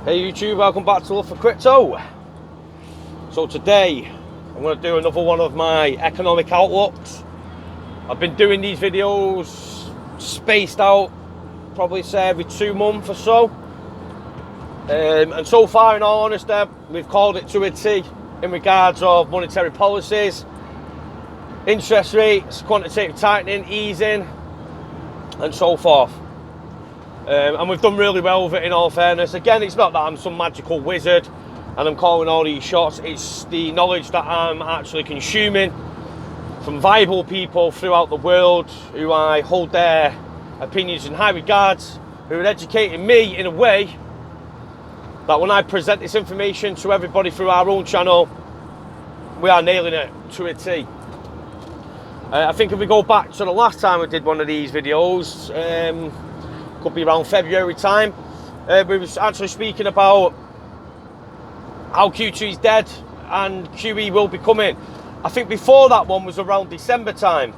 Hey YouTube, welcome back to Love for Crypto. So today I'm going to do another one of my economic outlooks. I've been doing these videos spaced out, probably say every 2 months or so. And so far, in all honesty, we've called it to a T in regards of monetary policies, interest rates, quantitative tightening, easing, and so forth. And we've done really well with it, in all fairness. Again, it's not that I'm some magical wizard and I'm calling all these shots. It's the knowledge that I'm actually consuming from viable people throughout the world who I hold their opinions in high regards, who are educating me in a way that when I present this information to everybody through our own channel, we are nailing it to a T. I think if we go back to the last time we did one of these videos, could be around February time, we was actually speaking about how Q2 is dead and QE will be coming. I think before that one was around December time.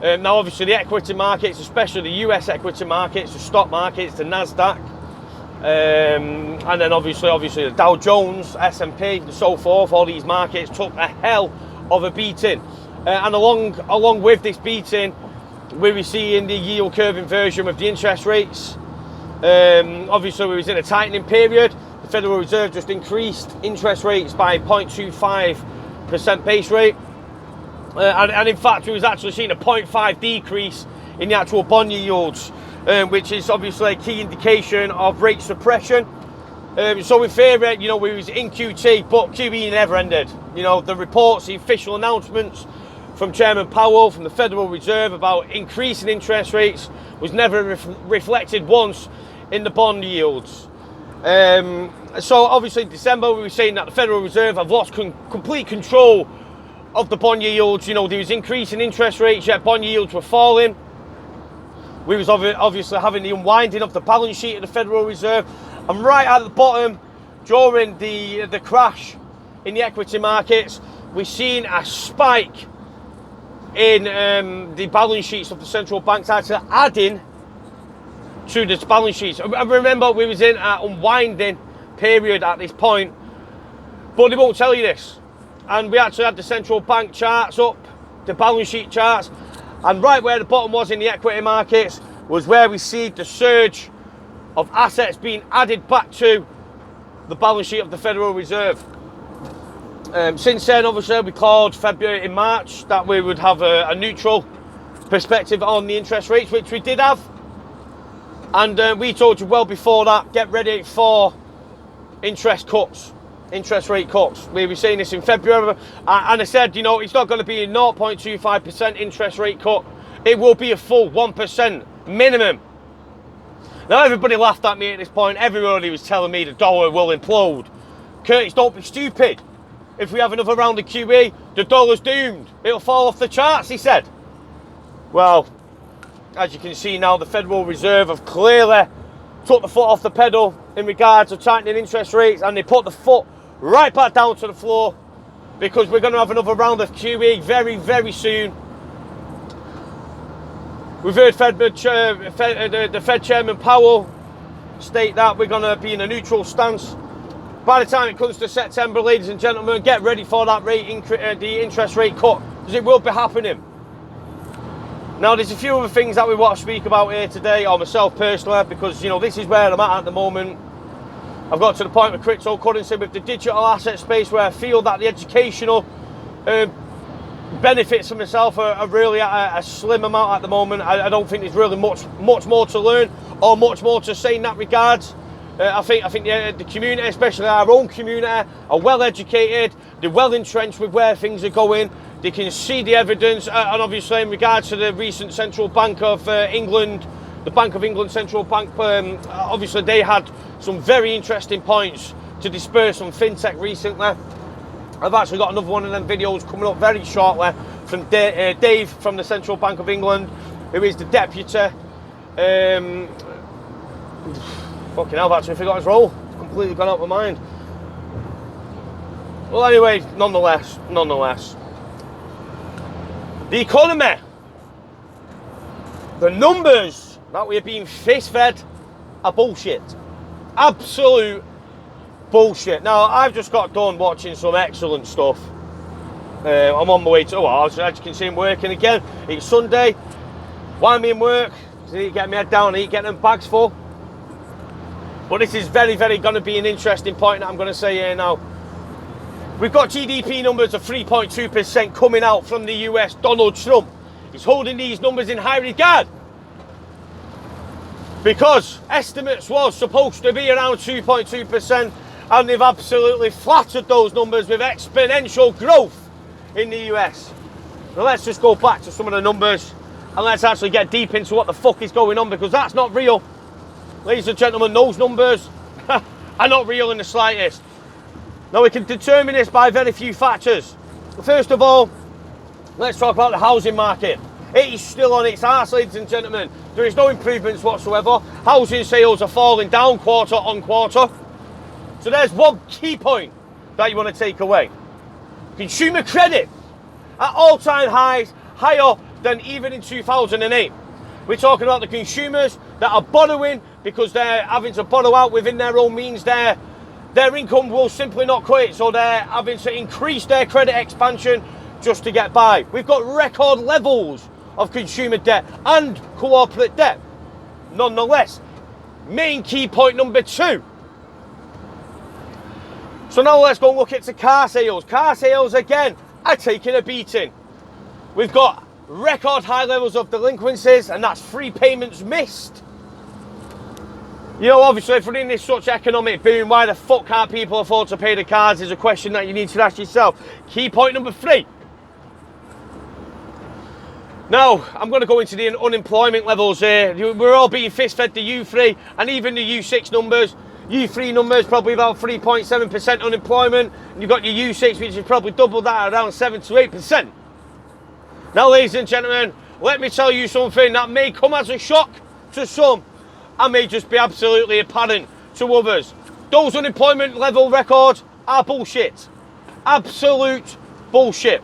Now obviously the equity markets, especially the US equity markets, the stock markets, the NASDAQ, and then obviously the Dow Jones, S&P and so forth, all these markets took a hell of a beating. And along with this beating, we were seeing the yield curve inversion with the interest rates. Obviously we was in a tightening period. The Federal Reserve just increased interest rates by 0.25% base rate. And in fact we was actually seeing a 0.5 decrease in the actual bond yields, which is obviously a key indication of rate suppression. So in theory, we was in QT, but QE never ended. The reports, the official announcements from Chairman Powell, from the Federal Reserve about increasing interest rates was never reflected once in the bond yields. So obviously in December we were saying that the Federal Reserve have lost complete control of the bond yields. There was increasing interest rates, yet bond yields were falling. We was obviously having the unwinding of the balance sheet of the Federal Reserve. And right at the bottom, during the crash in the equity markets, we've seen a spike in the balance sheets of the central banks, actually adding to the balance sheets. I remember we was in an unwinding period at this point, but they won't tell you this. And we actually had the central bank charts up, the balance sheet charts, and right where the bottom was in the equity markets was where we see the surge of assets being added back to the balance sheet of the Federal Reserve. Since then, obviously, we called February and March that we would have a neutral perspective on the interest rates, which we did have. And we told you well before that, get ready for interest rate cuts. We were saying this in February, and I said, it's not going to be a 0.25% interest rate cut. It will be a full 1% minimum. Now, everybody laughed at me at this point. Everybody was telling me the dollar will implode. Curtis, don't be stupid. If we have another round of QE, the dollar's doomed. It'll fall off the charts, he said. Well, as you can see now, the Federal Reserve have clearly took the foot off the pedal in regards to tightening interest rates, and they put the foot right back down to the floor, because we're going to have another round of QE very, very soon. We've heard the Fed Chairman Powell state that we're going to be in a neutral stance. By the time it comes to September, ladies and gentlemen, get ready for that the interest rate cut, because it will be happening. Now, there's a few other things that we want to speak about here today, or myself personally, because, this is where I'm at the moment. I've got to the point with cryptocurrency, with the digital asset space, where I feel that the educational benefits for myself are really at a slim amount at the moment. I don't think there's really much more to learn or much more to say in that regard. I think the community, especially our own community, are well educated. They're well entrenched with where things are going. They can see the evidence, and obviously in regards to the recent Central Bank of England, the Bank of England Central Bank, obviously they had some very interesting points to disperse on fintech recently. I've actually got another one of them videos coming up very shortly from Dave from the Central Bank of England, who is the deputy. Fucking hell, I've actually forgot his role. It's completely gone out of my mind. Well, anyway, nonetheless. The economy. The numbers that we are being face-fed are bullshit. Absolute bullshit. Now, I've just got done watching some excellent stuff. I'm on my way to, as you can see, I'm working again. It's Sunday. Why am I in work? I need to get my head down, I need to get them bags full. But this is very, very going to be an interesting point that I'm going to say here now. We've got GDP numbers of 3.2% coming out from the US. Donald Trump is holding these numbers in high regard, because estimates was supposed to be around 2.2%, and they've absolutely flattered those numbers with exponential growth in the US. Now let's just go back to some of the numbers and let's actually get deep into what the fuck is going on, because that's not real. Ladies and gentlemen, those numbers are not real in the slightest. Now, we can determine this by very few factors. First of all, let's talk about the housing market. It is still on its arse, ladies and gentlemen. There is no improvements whatsoever. Housing sales are falling down quarter on quarter. So there's one key point that you want to take away. Consumer credit at all-time highs, higher than even in 2008. We're talking about the consumers that are borrowing because they're having to borrow out within their own means. Their income will simply not cut it, so they're having to increase their credit expansion just to get by. We've got record levels of consumer debt and corporate debt. Nonetheless, main key point number 2. So now let's go look at the car sales. Car sales, again, are taking a beating. We've got record high levels of delinquencies, and that's free payments missed. You know, obviously, if we're in this such economic boom, why the fuck can't people afford to pay the cars is a question that you need to ask yourself. Key point number 3. Now, I'm going to go into the unemployment levels here. We're all being fist-fed the U3 and even the U6 numbers. U3 numbers, probably about 3.7% unemployment. And you've got your U6, which is probably double that, around 7 to 8%. Now, ladies and gentlemen, let me tell you something that may come as a shock to some, and may just be absolutely apparent to others. Those unemployment level records are bullshit. Absolute bullshit.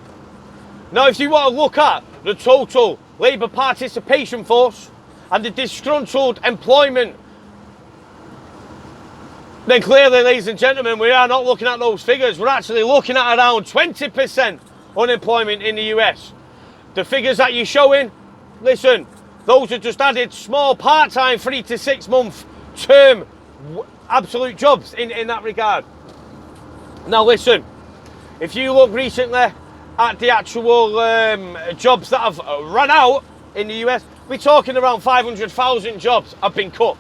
Now, if you want to look at the total labour participation force and the disgruntled employment, then clearly, ladies and gentlemen, we are not looking at those figures. We're actually looking at around 20% unemployment in the US. The figures that you're showing, listen, those are just added small part-time 3 to 6 month term absolute jobs in that regard. Now listen, if you look recently at the actual jobs that have run out in the US, we're talking around 500,000 jobs have been cut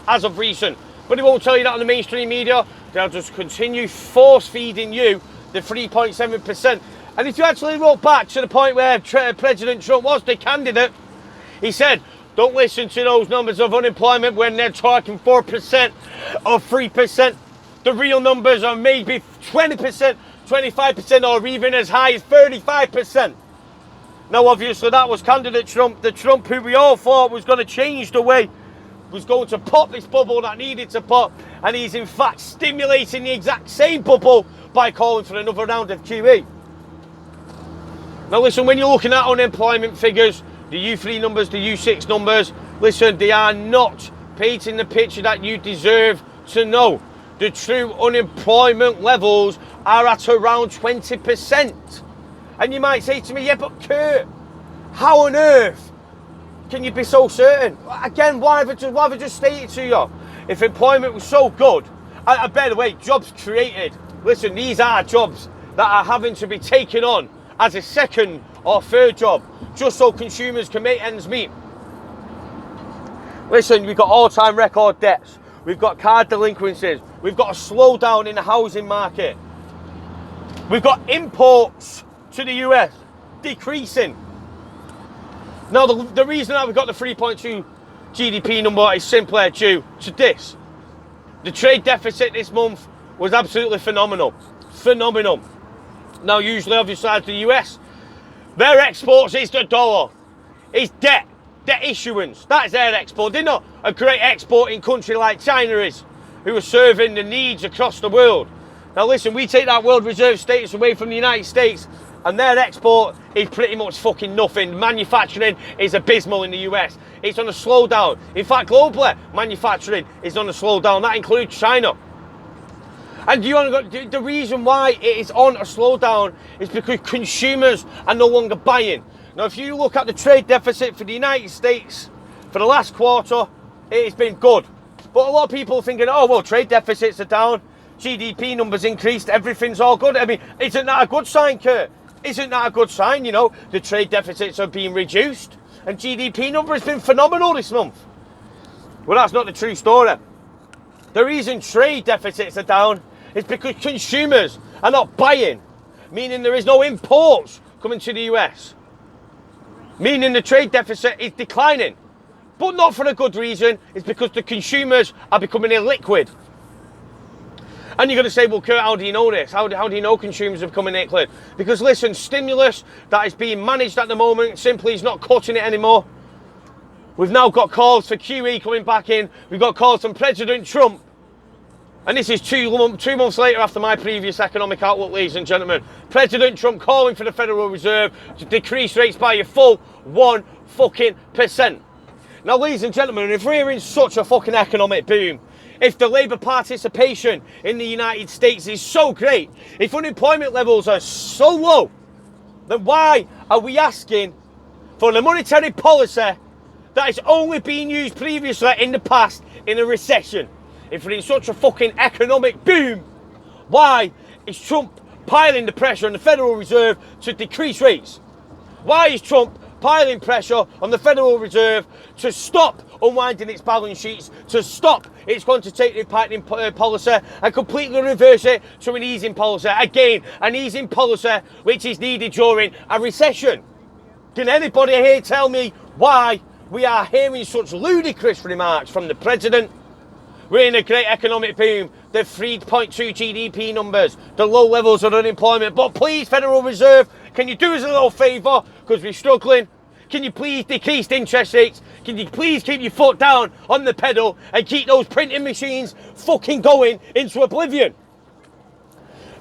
as of recent. But they won't tell you that on the mainstream media. They'll just continue force-feeding you the 3.7%. And if you actually look back to the point where President Trump was the candidate, he said, don't listen to those numbers of unemployment when they're talking 4% or 3%. The real numbers are maybe 20%, 25%, or even as high as 35%. Now, obviously, that was candidate Trump, the Trump who we all thought was going to change the way, was going to pop this bubble that needed to pop, and he's in fact stimulating the exact same bubble by calling for another round of QE. Now, listen, when you're looking at unemployment figures, the U3 numbers, the U6 numbers, listen, they are not painting the picture that you deserve to know. The true unemployment levels are at around 20%. And you might say to me, yeah, but Kurt, how on earth can you be so certain? Again, why have I just stated to you? If employment was so good, and by the way, jobs created, listen, these are jobs that are having to be taken on as a second or third job, just so consumers can make ends meet. Listen, we've got all-time record debts, we've got card delinquencies, we've got a slowdown in the housing market, we've got imports to the US decreasing. Now, the reason that we've got the 3.2 GDP number is simply due to this. The trade deficit this month was absolutely phenomenal. Phenomenal. Now, usually, obviously, as the US, their exports is the dollar. It's debt issuance. That's their export. They're not a great exporting country like China is, who are serving the needs across the world. Now, listen, we take that world reserve status away from the United States, and their export is pretty much fucking nothing. Manufacturing is abysmal in the US. It's on a slowdown. In fact, globally, manufacturing is on a slowdown. That includes China. And the reason why it is on a slowdown is because consumers are no longer buying. Now, if you look at the trade deficit for the United States for the last quarter, it has been good. But a lot of people are thinking, oh, well, trade deficits are down, GDP numbers increased, everything's all good. I mean, isn't that a good sign, Kurt? Isn't that a good sign? You know, the trade deficits are being reduced and GDP number has been phenomenal this month. Well, that's not the true story. The reason trade deficits are down is because consumers are not buying, meaning there is no imports coming to the US, meaning the trade deficit is declining, but not for a good reason. It's because the consumers are becoming illiquid. And you're going to say, well, Kurt, how do you know this? How do you know consumers are becoming illiquid? Because listen, stimulus that is being managed at the moment simply is not cutting it anymore. We've now got calls for QE coming back in. We've got calls from President Trump. And this is two months later after my previous economic outlook, ladies and gentlemen. President Trump calling for the Federal Reserve to decrease rates by a full 1%. Now, ladies and gentlemen, if we're in such a fucking economic boom, if the Labour participation in the United States is so great, if unemployment levels are so low, then why are we asking for the monetary policy that is only being used previously in the past in a recession? If we're in such a fucking economic boom, why is Trump piling the pressure on the Federal Reserve to decrease rates? Why is Trump piling pressure on the Federal Reserve to stop unwinding its balance sheets, to stop its quantitative tightening policy and completely reverse it to an easing policy? Again, an easing policy which is needed during a recession. Can anybody here tell me why we are hearing such ludicrous remarks from the President? We're in a great economic boom, the 3.2 GDP numbers, the low levels of unemployment. But please, Federal Reserve, can you do us a little favour? Because we're struggling. Can you please decrease interest rates? Can you please keep your foot down on the pedal and keep those printing machines fucking going into oblivion?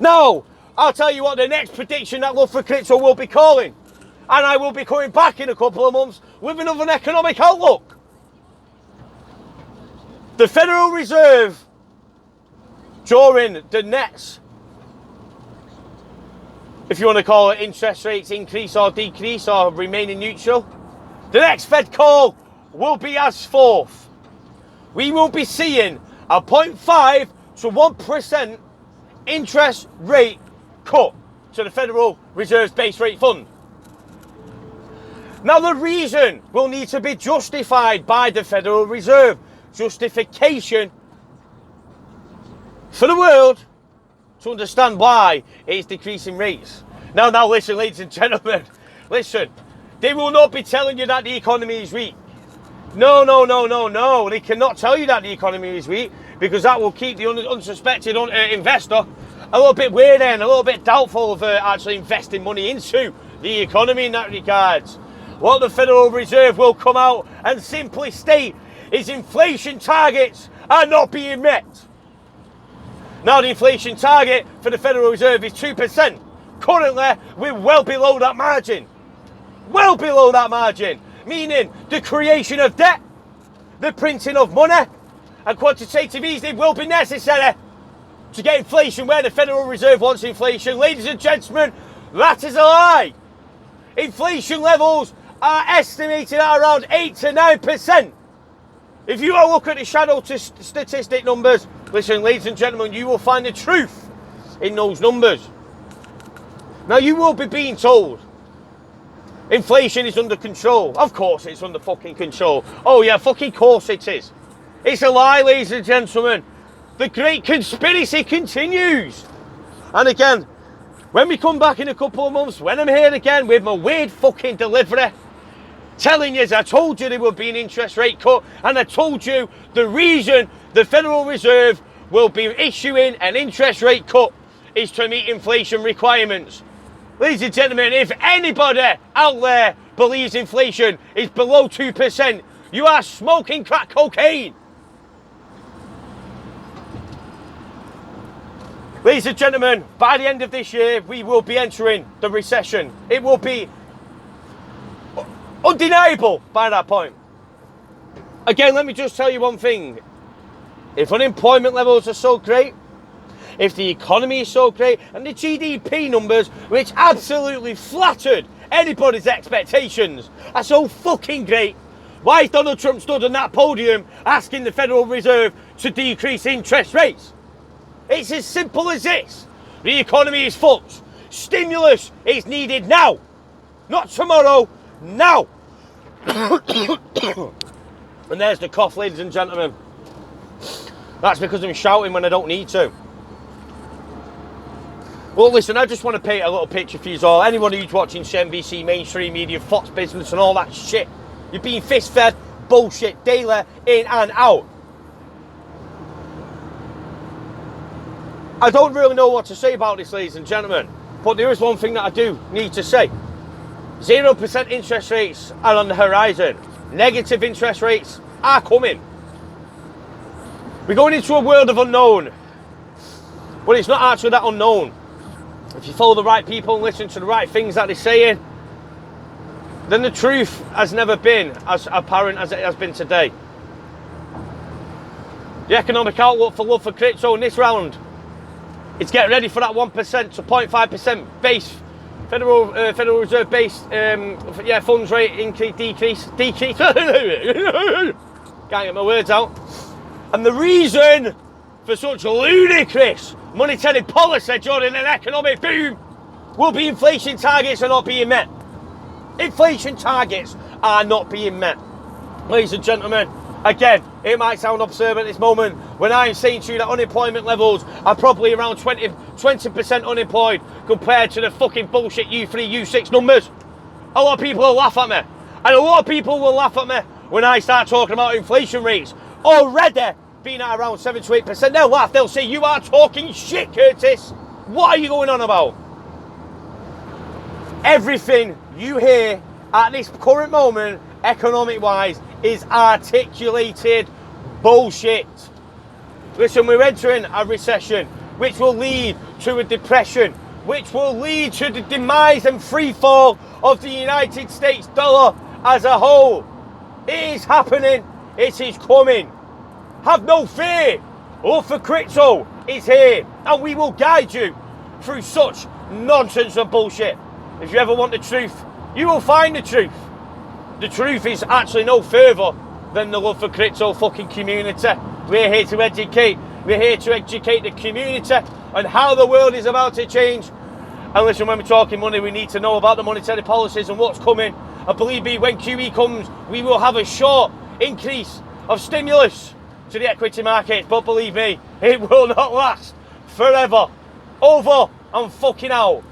Now, I'll tell you what the next prediction that Love for Crypto will be calling. And I will be coming back in a couple of months with another economic outlook. The Federal Reserve, during the next, if you want to call it interest rates increase or decrease or remaining neutral, the next Fed call will be as forth. We will be seeing a 0.5 to 1% interest rate cut to the Federal Reserve's base rate fund. Now, the reason will need to be justified by the Federal Reserve. Justification for the world to understand why it is decreasing rates. Now listen, ladies and gentlemen, listen, they will not be telling you that the economy is weak. No, they cannot tell you that the economy is weak, because that will keep the unsuspected investor a little bit weird and a little bit doubtful of actually investing money into the economy in that regards. What the Federal Reserve will come out and simply state is inflation targets are not being met. Now, the inflation target for the Federal Reserve is 2%. Currently, we're well below that margin. Well below that margin. Meaning the creation of debt, the printing of money, and quantitative easing will be necessary to get inflation where the Federal Reserve wants inflation. Ladies and gentlemen, that is a lie. Inflation levels are estimated at around 8 to 9%. If you look at the shadow statistic numbers, listen, ladies and gentlemen, you will find the truth in those numbers. Now, you will be being told inflation is under control. Of course it's under fucking control. Oh yeah, fucking course it is. It's a lie, ladies and gentlemen. The great conspiracy continues. And again, when we come back in a couple of months, when I'm here again with my weird fucking delivery, telling you, I told you there would be an interest rate cut, and I told you the reason the Federal Reserve will be issuing an interest rate cut is to meet inflation requirements. Ladies and gentlemen, if anybody out there believes inflation is below 2%, you are smoking crack cocaine. Ladies and gentlemen, by the end of this year, we will be entering the recession. It will be undeniable by that point. Again, let me just tell you one thing. If unemployment levels are so great, if the economy is so great, and the GDP numbers, which absolutely flattered anybody's expectations, are so fucking great, why is Donald Trump stood on that podium asking the Federal Reserve to decrease interest rates? It's as simple as this. The economy is fucked. Stimulus is needed now. Not tomorrow, now. And there's the cough, ladies and gentlemen. That's because I'm shouting when I don't need to. Well, listen, I just want to paint a little picture for you all. Anyone who's watching CNBC, mainstream media, Fox Business and all that shit, you're being fist-fed bullshit daily, in and out. I don't really know what to say about this, ladies and gentlemen, but there is one thing that I do need to say. 0% interest rates are on the horizon. Negative interest rates are coming. We're going into a world of unknown. But it's not actually that unknown. If you follow the right people and listen to the right things that they're saying, then the truth has never been as apparent as it has been today. The economic outlook for Love for Crypto in this round is get ready for that 1% to 0.5% base Federal Reserve based funds rate decrease. Can't get my words out. And the reason for such ludicrous monetary policy during an economic boom will be inflation targets are not being met. Inflation targets are not being met. Ladies and gentlemen, again, it might sound absurd at this moment when I'm saying to you that unemployment levels are probably around 20% unemployed compared to the fucking bullshit U3, U6 numbers. A lot of people will laugh at me. And a lot of people will laugh at me when I start talking about inflation rates already being at around 7 to 8%. They'll laugh. They'll say, you are talking shit, Curtis. What are you going on about? Everything you hear at this current moment, economic-wise, is articulated bullshit. Listen, we're entering a recession, which will lead to a depression, which will lead to the demise and free fall of the United States dollar as a whole. It is happening. It is coming. Have no fear. Love for Crypto is here, and we will guide you through such nonsense and bullshit. If you ever want the truth, you will find the truth. The truth is actually no further than the Love for Crypto fucking community. We're here to educate. We're here to educate the community on how the world is about to change. And listen, when we're talking money, we need to know about the monetary policies and what's coming. And believe me, when QE comes, we will have a short increase of stimulus to the equity market. But believe me, it will not last forever. Over and fucking out.